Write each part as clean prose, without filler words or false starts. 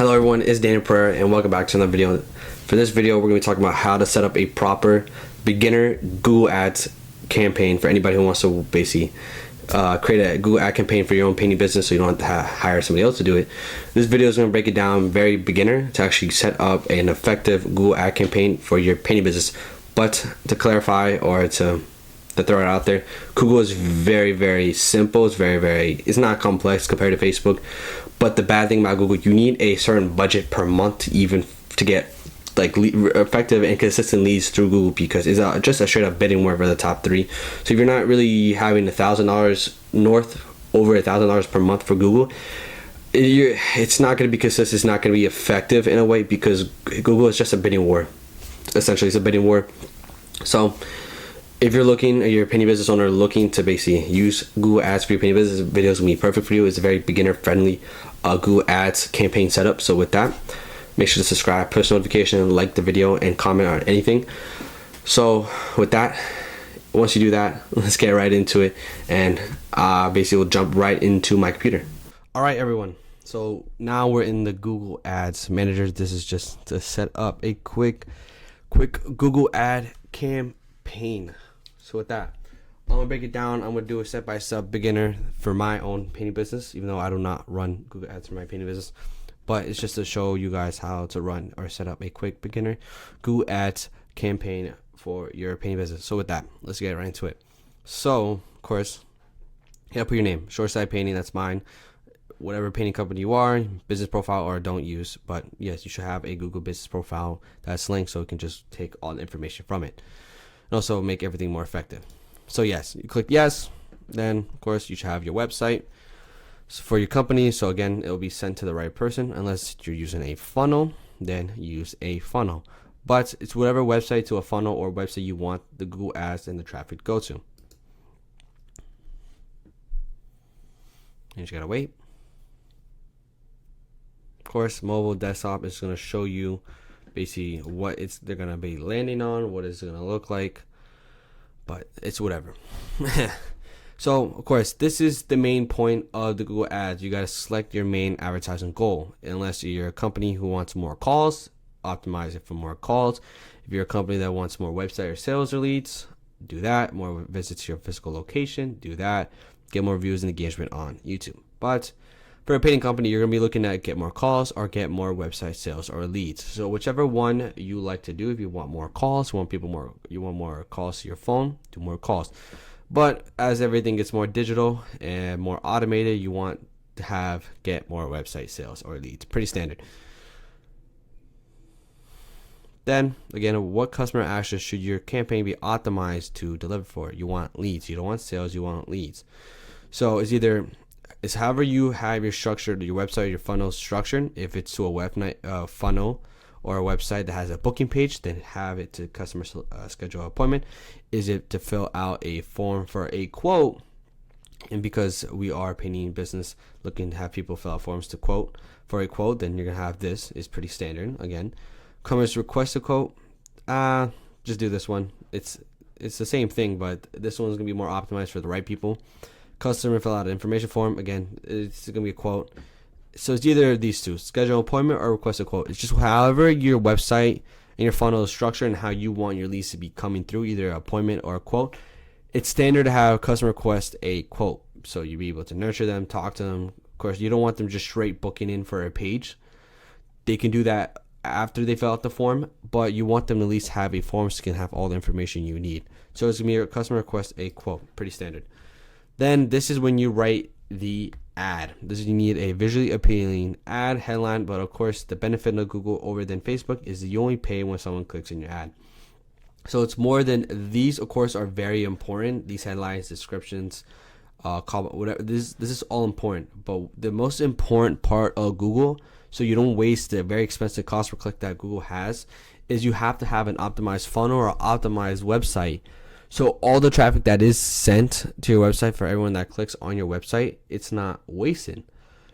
Hello everyone, it's Daniel Pereira and welcome back to another video. For this video, we're going to be talking about how to set up a proper beginner Google Ads campaign for anybody who wants to basically create a Google ad campaign for your own painting business so you don't have to hire somebody else to do it. This video is going to break it down very beginner to actually set up an effective Google ad campaign for your painting business. But to clarify or to throw it out there, Google is very simple. It's not complex compared to Facebook. But the bad thing about Google, you need a certain budget per month even to get like effective and consistent leads through Google, because it's just a straight up bidding war for the top three. So if you're not really having $1,000 over $1,000 per month for Google, it's not going to be consistent. It's not going to be effective in a way, because Google is just a bidding war. Essentially, it's a bidding war. So if you're a painting business owner looking to basically use Google Ads for your painting business, video is going to be perfect for you. It's a very beginner friendly Google Ads campaign setup. So with that, make sure to subscribe, push notification, like the video, and comment on anything. So with that, once you do that, let's get right into it, and basically we'll jump right into my computer. All right, everyone. So now we're in the Google Ads Manager. This is just to set up a quick Google Ad campaign. So with that, I'm gonna break it down. I'm gonna do a step-by-step beginner for my own painting business, even though I do not run Google Ads for my painting business. But it's just to show you guys how to run or set up a quick beginner Google Ads campaign for your painting business. So with that, let's get right into it. So of course, you gotta put your name. Shoreside Painting, that's mine. Whatever painting company you are, business profile or don't use. But yes, you should have a Google business profile that's linked so you can just take all the information from it. And also make everything more effective. So yes, you click yes, then of course you should have your website for your company. So again, it will be sent to the right person. Unless you're using a funnel, then use a funnel. But it's whatever website to a funnel or website you want the Google Ads and the traffic to go to. And you just gotta wait. Of course, mobile desktop is going to show you basically what they're going to be landing on, what it's going to look like, but it's whatever. So of course, this is the main point of the Google Ads. You got to select your main advertising goal. Unless you're a company who wants more calls, optimize it for more calls. If you're a company that wants more website or sales or leads, do that. More visits to your physical location, do that. Get more views and engagement on YouTube. But for a painting company, you're going to be looking at get more calls or get more website sales or leads. So whichever one you like to do. If you want more calls, you want more calls to your phone, do more calls. But as everything gets more digital and more automated, you want to get more website sales or leads. Pretty standard. Then again, what customer actions should your campaign be optimized to deliver for? You want leads. You don't want sales. You want leads. So it's however you have your website or your funnel structured. If it's to a funnel or a website that has a booking page, then have it to customer schedule an appointment. Is it to fill out a form for a quote? And because we are a painting business looking to have people fill out forms to quote for a quote, then you're gonna have this. Is pretty standard. Again, customers request a quote. Just do this one. It's the same thing, but this one's gonna be more optimized for the right people. Customer fill out an information form. Again, it's going to be a quote. So it's either of these two, schedule an appointment or request a quote. It's just however your website and your funnel is structured and how you want your leads to be coming through, either an appointment or a quote. It's standard to have a customer request a quote. So you'll be able to nurture them, talk to them. Of course, you don't want them just straight booking in for a page. They can do that after they fill out the form, but you want them to at least have a form so you can have all the information you need. So it's going to be a customer request a quote. Pretty standard. Then this is when you write the ad. You need a visually appealing ad headline, but of course the benefit of Google over than Facebook is that you only pay when someone clicks in your ad. So it's more than these, of course, are very important. These headlines, descriptions, comment, whatever. This is all important. But the most important part of Google, so you don't waste the very expensive cost per click that Google has, is you have to have an optimized funnel or optimized website. So all the traffic that is sent to your website for everyone that clicks on your website, it's not wasted.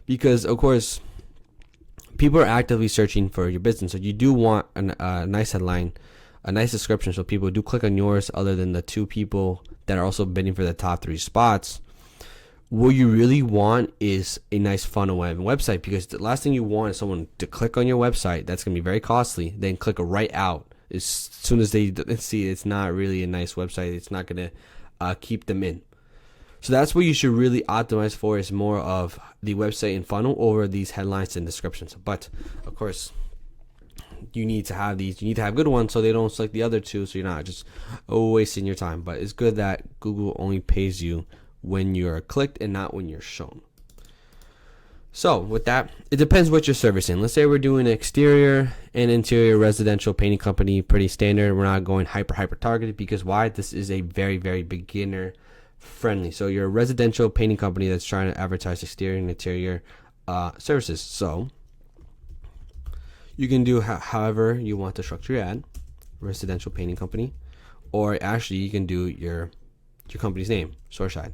Because, of course, people are actively searching for your business. So you do want a nice headline, a nice description so people do click on yours, other than the two people that are also bidding for the top 3 spots. what you really want is a nice funnel website, because the last thing you want is someone to click on your website. That's going to be very costly. Then click right out. As soon as they see it's not really a nice website, it's not going to keep them in. So that's what you should really optimize for, is more of the website and funnel over these headlines and descriptions. But of course, you need to have these. You need to have good ones so they don't select the other two, so you're not just wasting your time. But it's good that Google only pays you when you're clicked and not when you're shown. So with that, it depends what you're servicing. Let's say we're doing exterior and interior residential painting company, pretty standard. We're not going hyper targeted, because why? This is a very beginner friendly. So you're a residential painting company that's trying to advertise exterior and interior services. So you can do however you want to structure your ad, residential painting company, or actually you can do your company's name, Shoreside,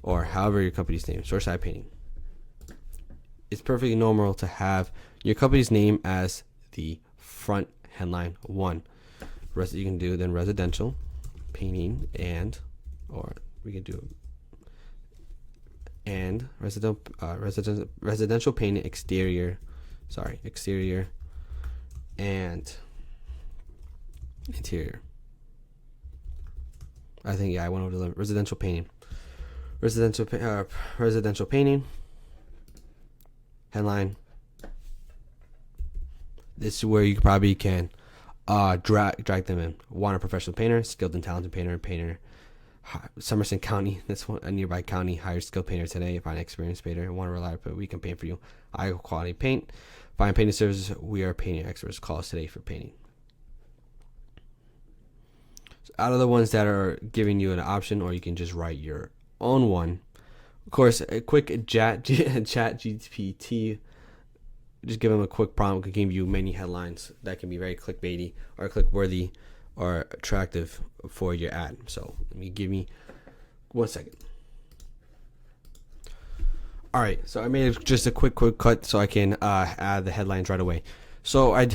or however your company's name, Shoreside Painting. It's perfectly normal to have your company's name as the front headline one. You can do then residential painting or we can do residential painting exterior and interior. I think I went over the limit. Residential painting headline. This is where you probably can drag them in. Want a professional painter, skilled and talented painter. Somerset County, that's a nearby county. Hire skilled painter today. Find an experienced painter. Want a reliable, we can paint for you. High quality paint. Find painting services. We are painting experts. Call us today for painting. So out of the ones that are giving you an option, or you can just write your own one. Of course, a quick chat GPT. Just give them a quick prompt, can give you many headlines that can be very clickbaity or click worthy or attractive for your ad. So give me 1 second. All right, so I made just a quick cut so I can add the headlines right away. So I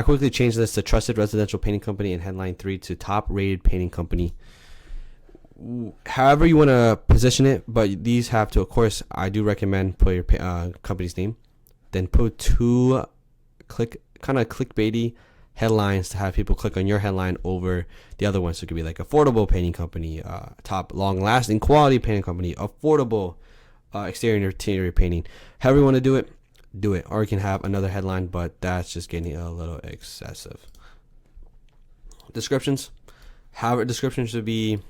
quickly changed this to trusted residential painting company and headline 3 to top rated painting company. However you want to position it, but these have to, of course, I do recommend put your company's name, then put 2 kind of clickbaity headlines to have people click on your headline over the other ones. So it could be like affordable painting company, top long lasting quality painting company, affordable exterior and interior painting. However you want to do it. Or you can have another headline, but that's just getting a little excessive. Descriptions. However, description should be,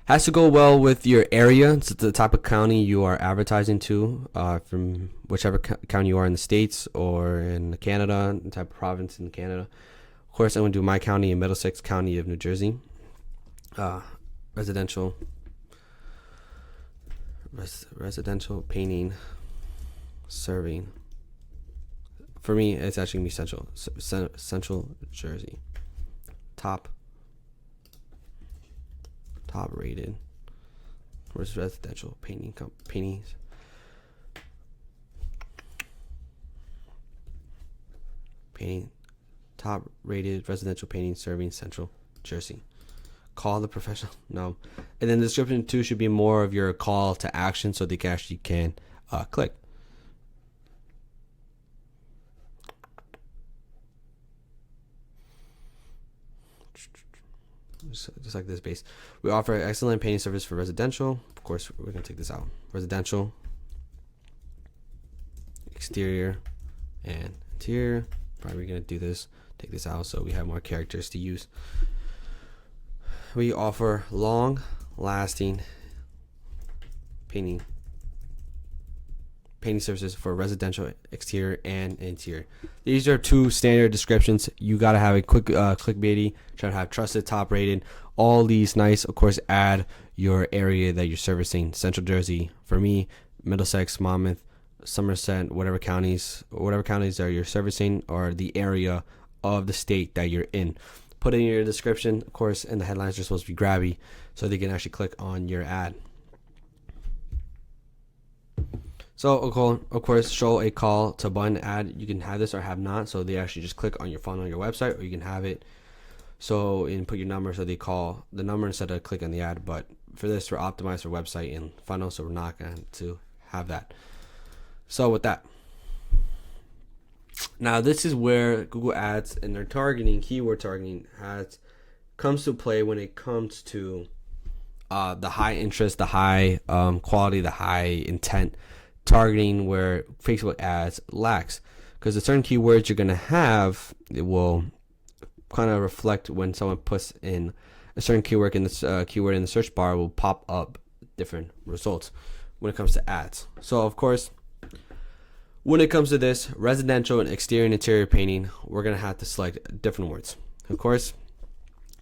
has to go well with your area. It's the type of county you are advertising to, from whichever county you are in the States or in Canada, the type of province in Canada. Of course, I'm going to do my county in Middlesex County of New Jersey. Residential painting, serving. For me, it's actually going to be Central Jersey. Top rated. Where's residential painting paintings? Painting, top rated residential painting serving Central Jersey. Call the professional. No. And then the description 2 should be more of your call to action, so they actually can click. Just like this base. We offer excellent painting service for residential. Of course, we're going to take this out. Residential, exterior, and interior. Probably going to do this. Take this out so we have more characters to use. We offer long-lasting painting services for residential, exterior, and interior. These are 2 standard descriptions. You got to have a quick clickbaity, try to have trusted, top rated, all these nice. Of course, add your area that you're servicing. Central Jersey, for me, Middlesex, Monmouth, Somerset, whatever counties that you're servicing, or the area of the state that you're in. Put in your description, of course, and the headlines are supposed to be grabby so they can actually click on your ad. So, of course, show a call to button ad. You can have this or have not, so they actually just click on your funnel on your website, or you can have it so and put your number so they call the number instead of click on the ad. But for this, we're optimized for website and funnel, so we're not going to have that. So with that, now this is where Google Ads and their targeting, keyword targeting, comes to play when it comes to the high interest, the high quality, the high intent targeting, where Facebook ads lacks. Because the certain keywords you're going to have, it will kind of reflect when someone puts in a certain keyword in the search bar, will pop up different results when it comes to ads. So of course, when it comes to this residential and exterior and interior painting, we're going to have to select different words. Of course,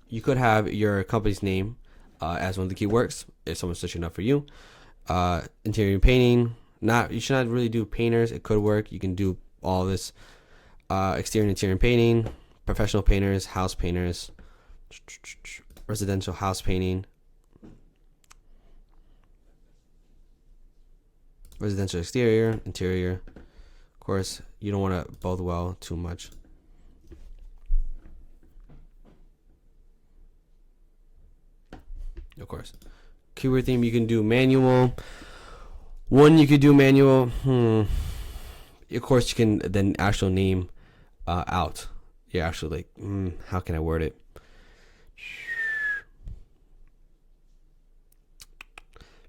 you could have your company's name as one of the keywords if someone's searching up for you. Interior painting, you should not really do painters. It could work. You can do all this exterior and interior painting, professional painters, house painters, residential house painting, residential exterior, interior. Of course, you don't want to bode well too much. Of course, keyword theme, you can do manual. One, you could do manual. Of course, you can then actual name out. You're actually like, how can I word it?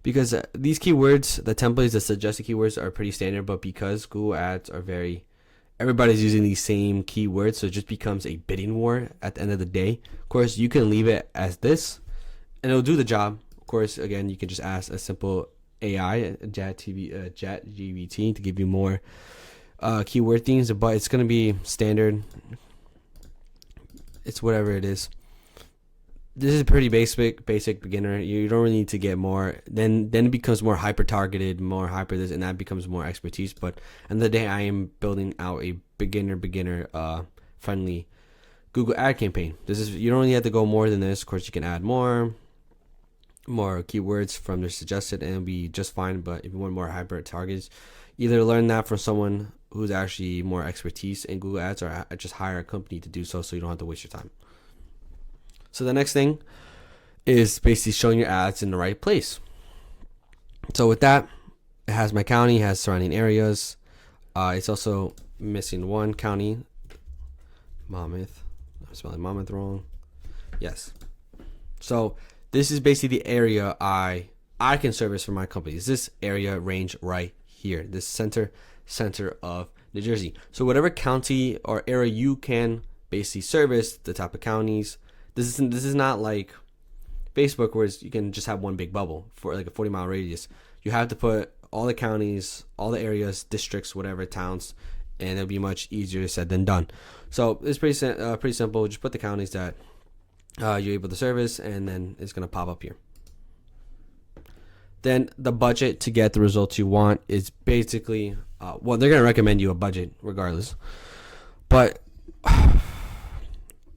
Because these keywords, the templates, the suggested keywords are pretty standard, but because Google Ads are everybody's using these same keywords, so it just becomes a bidding war at the end of the day. Of course, you can leave it as this, and it'll do the job. Of course, again, you can just ask a simple AI, ChatGPT, to give you more keyword themes, but it's going to be standard. It's whatever it is. This is pretty basic beginner. You don't really need to get more. Then it becomes more hyper targeted, more hyper this, and that becomes more expertise. But at the end of the day, I am building out a beginner friendly Google ad campaign. You don't really have to go more than this. Of course, you can add more keywords from their suggested, and it'll be just fine. But if you want more hyper targets, either learn that from someone who's actually more expertise in Google Ads, or just hire a company to do so you don't have to waste your time. So the next thing is basically showing your ads in the right place. So with that, it has my county, it has surrounding areas. It's also missing one county, Monmouth. I'm spelling Monmouth wrong. Yes. So this is basically the area I can service for my company. Is this area range right here, this center of New Jersey. So whatever county or area you can basically service, the type of counties. This is not like Facebook, where you can just have one big bubble for like a 40-mile radius. You have to put all the counties, all the areas, districts, whatever, towns, and it'll be much easier said than done. So it's pretty simple. Just put the counties that you're able to service, and then it's going to pop up here. Then the budget to get the results you want is basically, they're going to recommend you a budget regardless. But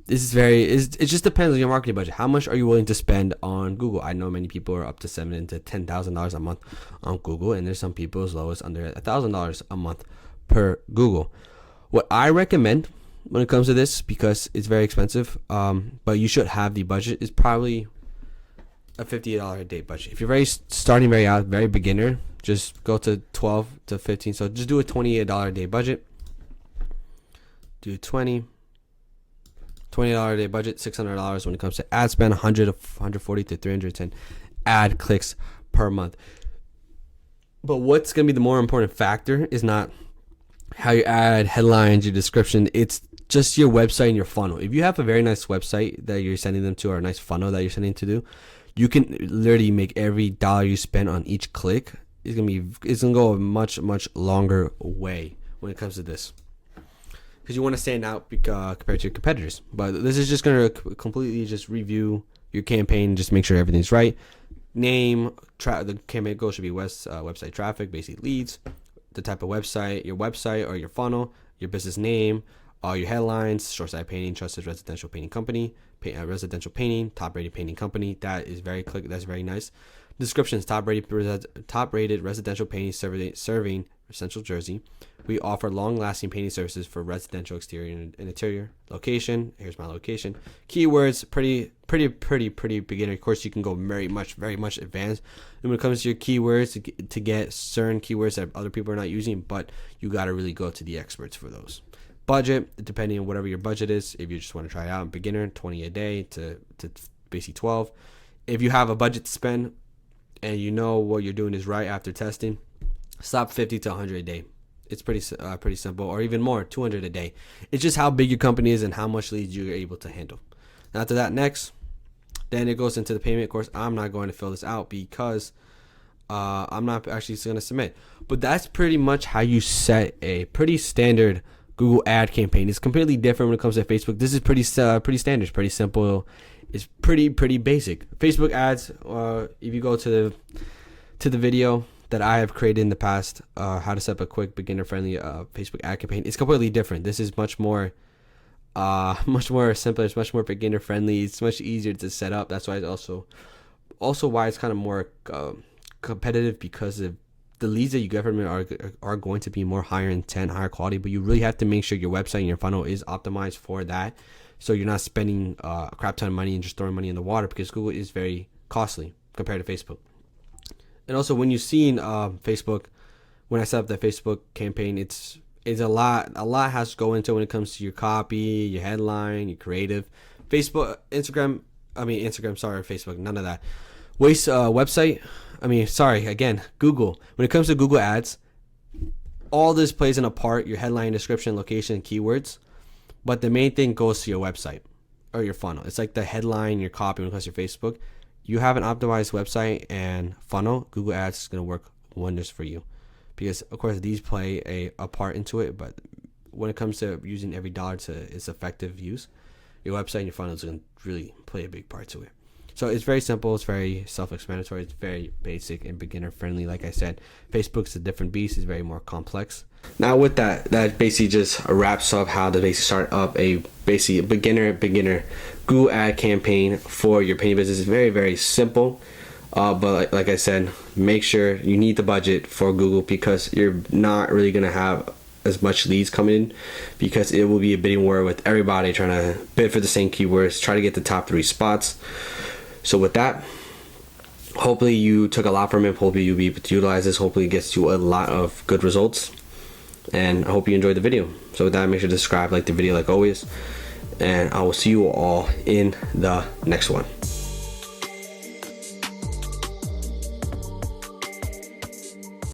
it just depends on your marketing budget. How much are you willing to spend on Google? I know many people are up to $7,000 to $10,000 a month on Google, and there's some people as low as under $1,000 a month per Google. What I recommend when it comes to this, because it's very expensive, but you should have the budget, is probably a $50 a day budget. If you're starting very beginner, just go to 12 to 15. So just do a $28 a day budget. Do $20 a day budget, $600 when it comes to ad spend, 140 to 310 ad clicks per month. But what's going to be the more important factor is not how you add headlines, your description. It's just your website and your funnel. If you have a very nice website that you're sending them to, or a nice funnel that you're sending to do, you can literally make every dollar you spend on each click. It's gonna go a much longer way when it comes to this, because you want to stand out compared to your competitors. But this is just going to completely just review your campaign, just make sure everything's right. Name, the campaign goal should be website traffic, basic leads, the type of website, your website or your funnel, your business name, your headlines, short side painting, trusted residential painting company, residential painting, top rated painting company. That is that's very nice. Descriptions, top rated residential painting serving Central Jersey. We offer long-lasting painting services for residential exterior and interior. Location, here's my location. Keywords, pretty beginner. Of course, you can go very much advanced. And when it comes to your keywords, to get certain keywords that other people are not using, but you got to really go to the experts for those. Budget, depending on whatever your budget is. If you just want to try it out, beginner, 20 a day to basically 12. If you have a budget to spend and you know what you're doing is right after testing, stop 50 to 100 a day. It's pretty simple, or even more, 200 a day. It's just how big your company is and how much leads you're able to handle. After that, next, then it goes into the payment. Of course, I'm not going to fill this out because I'm not actually going to submit. But that's pretty much how you set a pretty standard Google ad campaign. It's completely different when it comes to Facebook. This is pretty standard. It's pretty simple. It's pretty basic. Facebook ads. If you go to the video that I have created in the past, how to set up a quick beginner-friendly Facebook ad campaign, it's completely different. This is much more simpler. It's much more beginner-friendly. It's much easier to set up. That's why it's also why it's kind of more competitive, because of the leads that you get from it are going to be more higher intent, higher quality. But you really have to make sure your website and your funnel is optimized for that, so you're not spending a crap ton of money and just throwing money in the water, because Google is very costly compared to Facebook. And also, when you've seen Facebook, when I set up that Facebook campaign, it's a lot has to go into when it comes to your copy, your headline, your creative. Facebook, Facebook, none of that. Google. When it comes to Google Ads, all this plays in a part: your headline, description, location, keywords. But the main thing goes to your website or your funnel. It's like the headline, your copy when it comes to your Facebook. You have an optimized website and funnel, Google Ads is going to work wonders for you, because of course these play a part into it. But when it comes to using every dollar to its effective use, your website and your funnel is going to really play a big part to it. So it's very simple. It's very self-explanatory. It's very basic and beginner-friendly. Like I said, Facebook's a different beast. It's very more complex. Now with that basically just wraps up how to basically start up a beginner Google ad campaign for your painting business. It's very simple. But like I said, make sure you need the budget for Google, because you're not really going to have as much leads coming in, because it will be a bidding war with everybody trying to bid for the same keywords, try to get the top 3 spots. So with that, hopefully you took a lot from it. Hopefully you'll be able to utilize this. Hopefully it gets you a lot of good results. And I hope you enjoyed the video. So with that, make sure to subscribe, like the video like always. And I will see you all in the next one.